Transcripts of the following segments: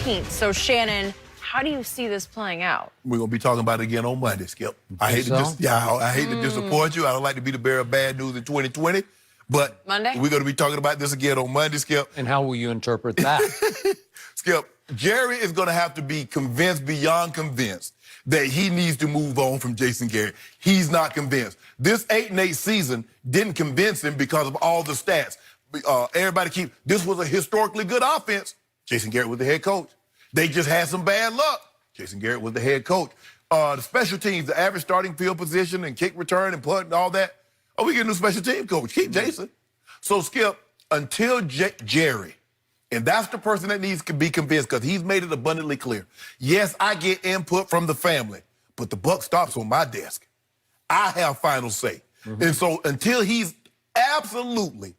14th. So, Shannon, how do you see this playing out? We're going to be talking about it again on Monday, Skip. I hate to disappoint you. I don't like to be the bearer of bad news in 2020. But Monday? We're going to be talking about this again on Monday, Skip. And how will you interpret that? Skip, Jerry is going to have to be convinced beyond convinced that he needs to move on from Jason Garrett. He's not convinced. This 8-8 season didn't convince him because of all the stats. This was a historically good offense. Jason Garrett was the head coach. They just had some bad luck. Jason Garrett was the head coach. The special teams, the average starting field position and kick return and punt and all that. Oh, we get a new special team coach. Keep Jason. So, Skip, until Jerry, and that's the person that needs to be convinced because he's made it abundantly clear. Yes, I get input from the family, but the buck stops on my desk. I have final say. And so until he's absolutely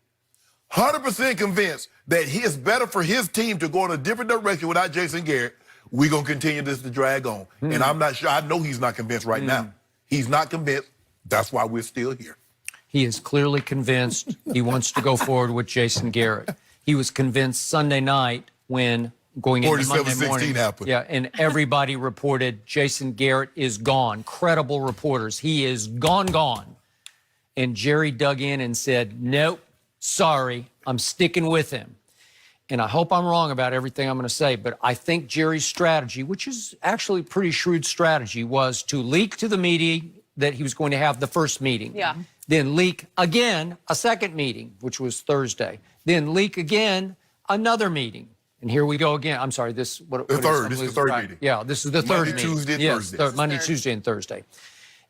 100% convinced that it's better for his team to go in a different direction without Jason Garrett, we're going to continue this to drag on. And I'm not sure. I know he's not convinced right now. He's not convinced. That's why we're still here. He is clearly convinced he wants to go forward with Jason Garrett. He was convinced Sunday night when going into Monday morning. Happened. Yeah, and everybody reported Jason Garrett is gone. Credible reporters. He is gone. And Jerry dug in and said, nope, sorry, I'm sticking with him. And I hope I'm wrong about everything I'm going to say, but I think Jerry's strategy, which is actually a pretty shrewd strategy, was to leak to the media that he was going to have the first meeting. Yeah. Then leak again a second meeting, which was Thursday. Then leak again another meeting. And here we go again. I'm sorry, this is the third meeting. Yeah, this is the third meeting. Tuesday, Thursday. Monday, Tuesday, and Thursday.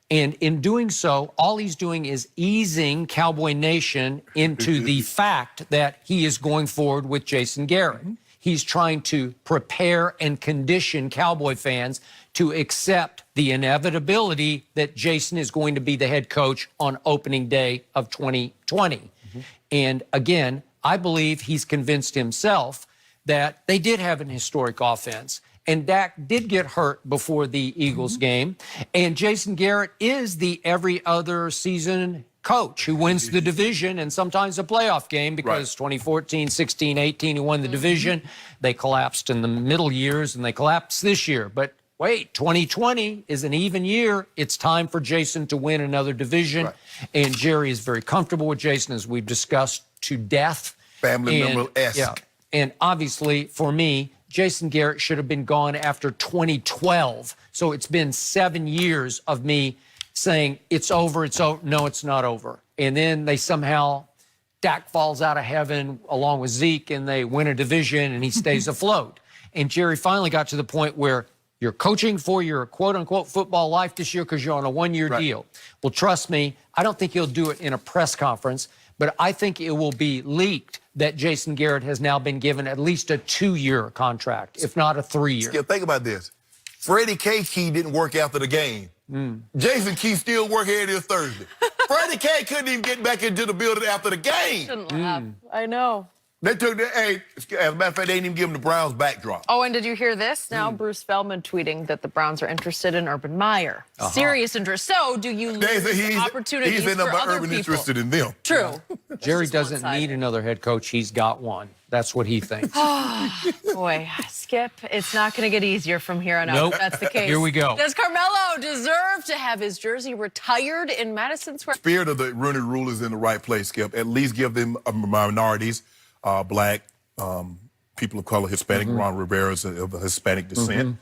And in doing so, all he's doing is easing Cowboy Nation into the fact that he is going forward with Jason Garrett. He's trying to prepare and condition Cowboy fans to accept the inevitability that Jason is going to be the head coach on opening day of 2020. And again, I believe he's convinced himself that they did have an historic offense. And Dak did get hurt before the Eagles game. And Jason Garrett is the every other season coach who wins the division and sometimes a playoff game because 2014, 16, 18, he won the division. They collapsed in the middle years and they collapsed this year. But wait, 2020 is an even year. It's time for Jason to win another division. And Jerry is very comfortable with Jason, as we've discussed to death. Family member-esque. Yeah. And obviously, for me, Jason Garrett should have been gone after 2012. So it's been 7 years of me saying, it's over, it's over. No, it's not over. And then they somehow, Dak falls out of heaven along with Zeke, and they win a division, and he stays afloat. And Jerry finally got to the point where you're coaching for your quote-unquote football life this year because you're on a one-year deal. Well, trust me, I don't think he'll do it in a press conference, but I think it will be leaked that Jason Garrett has now been given at least a 2-year contract, if not a 3-year. Skip, think about this. Freddie K. Key didn't work after the game. Jason Key still work here this Thursday. Freddie K. couldn't even get back into the building after the game. Shouldn't laugh. I know. They took the, as a matter of fact, they didn't even give him the Browns backdrop. Oh, and did you hear this? Now Bruce Feldman tweeting that the Browns are interested in Urban Meyer. Serious interest. So do you lose opportunities for other Urban people? Interested in them. True. Jerry doesn't need another head coach. He's got one. That's what he thinks. Boy, Skip, it's not going to get easier from here on out. Nope. That's the case. Here we go. Does Carmelo deserve to have his jersey retired in Madison Square? Spirit of the Rooney Rule is in the right place, Skip. At least give them minorities, black, people of color, Hispanic. Ron Rivera is of Hispanic descent.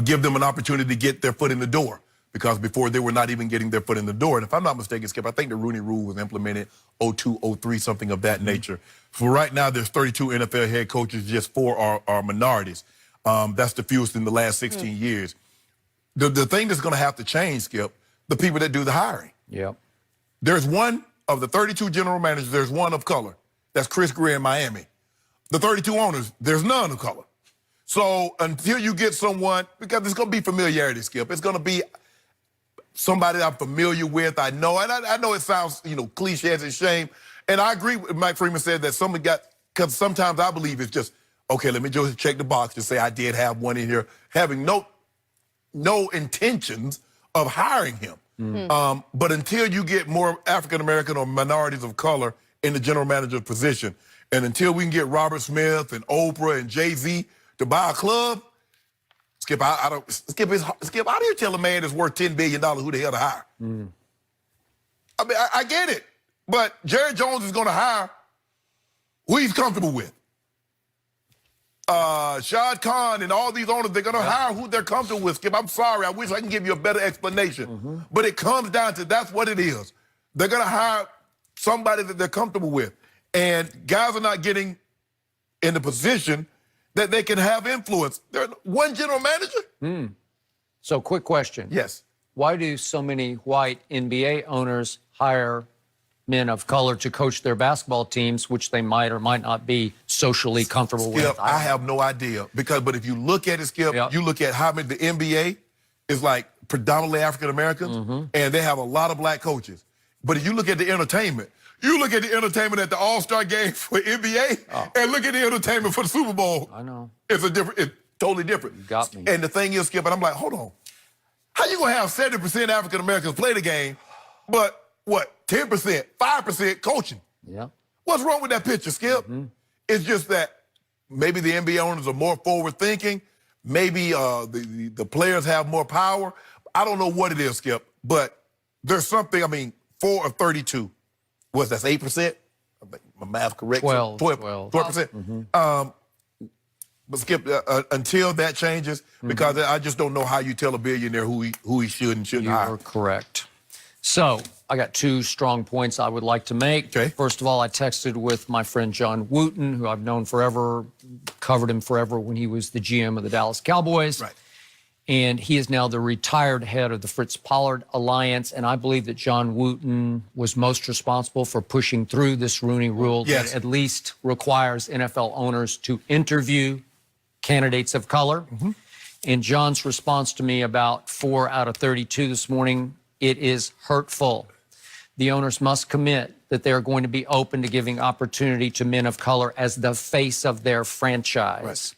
Give them an opportunity to get their foot in the door, because before they were not even getting their foot in the door. And if I'm not mistaken, Skip, I think the Rooney Rule was implemented 02, 03, something of that nature. For right now, there's 32 NFL head coaches, just 4 are minorities. That's the fewest in the last 16 years. The thing that's going to have to change, Skip, the people that do the hiring. Yep. There's one of the 32 general managers, there's one of color. That's Chris Greer in Miami. The 32 owners, there's none of color. So until you get someone, because it's going to be familiarity, Skip. It's going to be somebody I'm familiar with. I know, and I know it sounds, cliche as a shame. And I agree with Mike Freeman said that someone because sometimes I believe it's just, okay, let me just check the box to say I did have one in here, having no intentions of hiring him. But until you get more African-American or minorities of color in the general manager position, and until we can get Robert Smith and Oprah and Jay-Z to buy a club, Skip, Skip, how do you tell a man that's worth $10 billion who the hell to hire? I mean, I get it. But Jerry Jones is going to hire who he's comfortable with. Shad Khan and all these owners, they're going to hire who they're comfortable with. Skip, I'm sorry. I wish I can give you a better explanation. But it comes down to that's what it is. They're going to hire somebody that they're comfortable with. And guys are not getting in the position that they can have influence. They're one general manager. So quick question. Yes. Why do so many white NBA owners hire men of color to coach their basketball teams, which they might or might not be socially comfortable Skip, with? I have no idea. But if you look at it, Skip, you look at how many the NBA is like predominantly African Americans, and they have a lot of black coaches. But if you look at the entertainment, you look at the entertainment at the All-Star game for NBA, and look at the entertainment for the Super Bowl. I know. It's totally different. You got me. And the thing is, Skip, and I'm like, hold on. How you gonna have 70% African Americans play the game, but what, 10%, 5% coaching? Yeah. What's wrong with that picture, Skip? It's just that maybe the NBA owners are more forward thinking. Maybe the players have more power. I don't know what it is, Skip, but there's something, I mean, 4 of 32. What's that, 8%? My math correct? 12. 12%. But Skip, until that changes, because I just don't know how you tell a billionaire who he should and shouldn't hire. You are correct. So I got 2 strong points I would like to make. Okay. First of all, I texted with my friend John Wooten, who I've known forever, covered him forever when he was the GM of the Dallas Cowboys. Right. And he is now the retired head of the Fritz Pollard Alliance. And I believe that John Wooten was most responsible for pushing through this Rooney Rule that at least requires NFL owners to interview candidates of color. And John's response to me about 4 out of 32 this morning, it is hurtful. The owners must commit that they are going to be open to giving opportunity to men of color as the face of their franchise.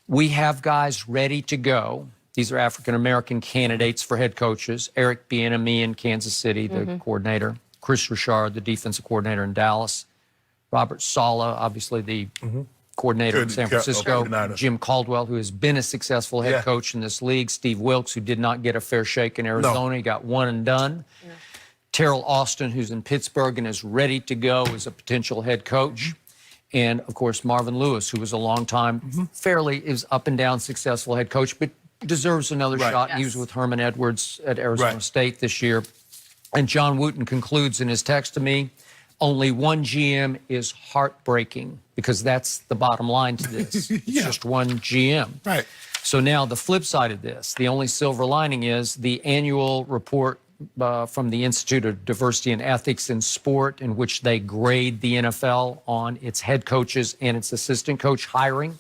We have guys ready to go. These are African-American candidates for head coaches. Eric Bieniemy in Kansas City, the coordinator. Chris Richard, the defensive coordinator in Dallas. Robert Saleh, obviously the coordinator in San Francisco. Jim Caldwell, who has been a successful head coach in this league. Steve Wilkes, who did not get a fair shake in Arizona. He got one and done. Terrell Austin, who's in Pittsburgh and is ready to go as a potential head coach. And, of course, Marvin Lewis, who was a long time, fairly is up and down successful head coach, but deserves another shot. He was with Herman Edwards at Arizona State this year. And John Wooten concludes in his text to me, only one GM is heartbreaking, because that's the bottom line to this. It's just one GM. Right. So now the flip side of this, the only silver lining is the annual report from the Institute of Diversity and Ethics in Sport, in which they grade the NFL on its head coaches and its assistant coach hiring.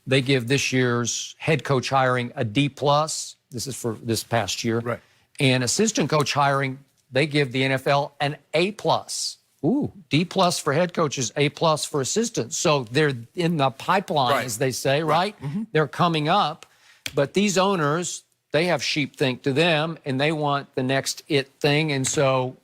They give this year's head coach hiring a D+. This is for this past year. Right. And assistant coach hiring, they give the NFL an A+. Ooh, D+ for head coaches, A+ for assistants. So they're in the pipeline, as they say, right? They're coming up. But these owners, they have sheepthink to them, and they want the next it thing. And so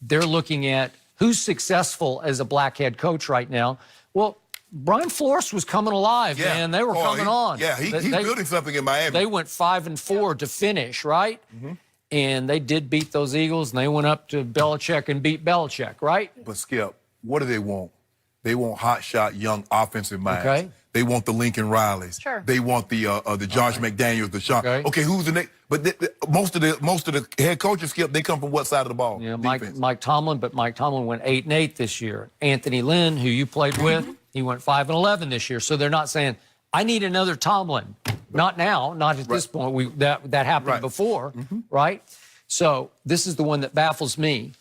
they're looking at who's successful as a black head coach right now. Well, Brian Flores was coming alive, man. They were coming on. Yeah, he's building something in Miami. They went 5-4 to finish, right? And they did beat those Eagles, and they went up to Belichick and beat Belichick, right? But, Skip, what do they want? They want hotshot young offensive minds. Okay. They want the Lincoln Rileys. Sure. They want the Josh McDaniels, the Sean. Okay, who's the next? But most of the head coaches, Skip, they come from what side of the ball? Yeah, Mike Tomlin, but Mike Tomlin went 8-8 this year. Anthony Lynn, who you played with, he went 5-11 this year. So they're not saying, I need another Tomlin. Not now, not at this point. That happened before, right? So this is the one that baffles me.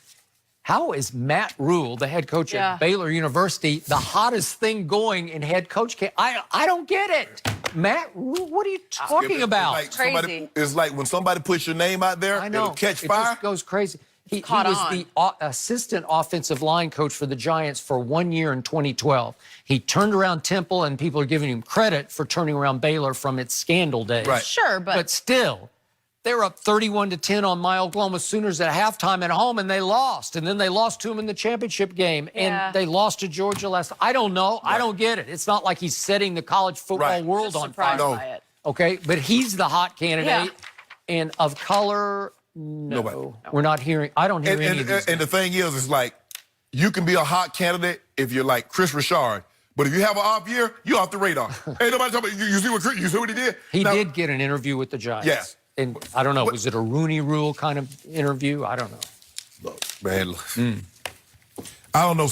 How is Matt Rule, the head coach at Baylor University, the hottest thing going in head coach camp? I don't get it. Matt Rule, what are you talking about? It's like crazy. It's like when somebody puts your name out there, it'll catch fire. It just goes crazy. He was the assistant offensive line coach for the Giants for 1 year in 2012. He turned around Temple, and people are giving him credit for turning around Baylor from its scandal days. Sure, but still, They were up 31-10 on my Oklahoma Sooners at halftime at home, and they lost. And then they lost to them in the championship game, and they lost to Georgia last. I don't know. Right. I don't get it. It's not like he's setting the college football world on fire. No. Okay, but he's the hot candidate, and of color, no. We're not hearing. I don't hear any of these. And the thing is, it's like you can be a hot candidate if you're like Chris Richard. But if you have an off year, you're off the radar. Ain't nobody talking about you see what he did? He did get an interview with the Giants. Yeah. And I don't know, was it a Rooney Rule kind of interview? I don't know. Look, man, I don't know.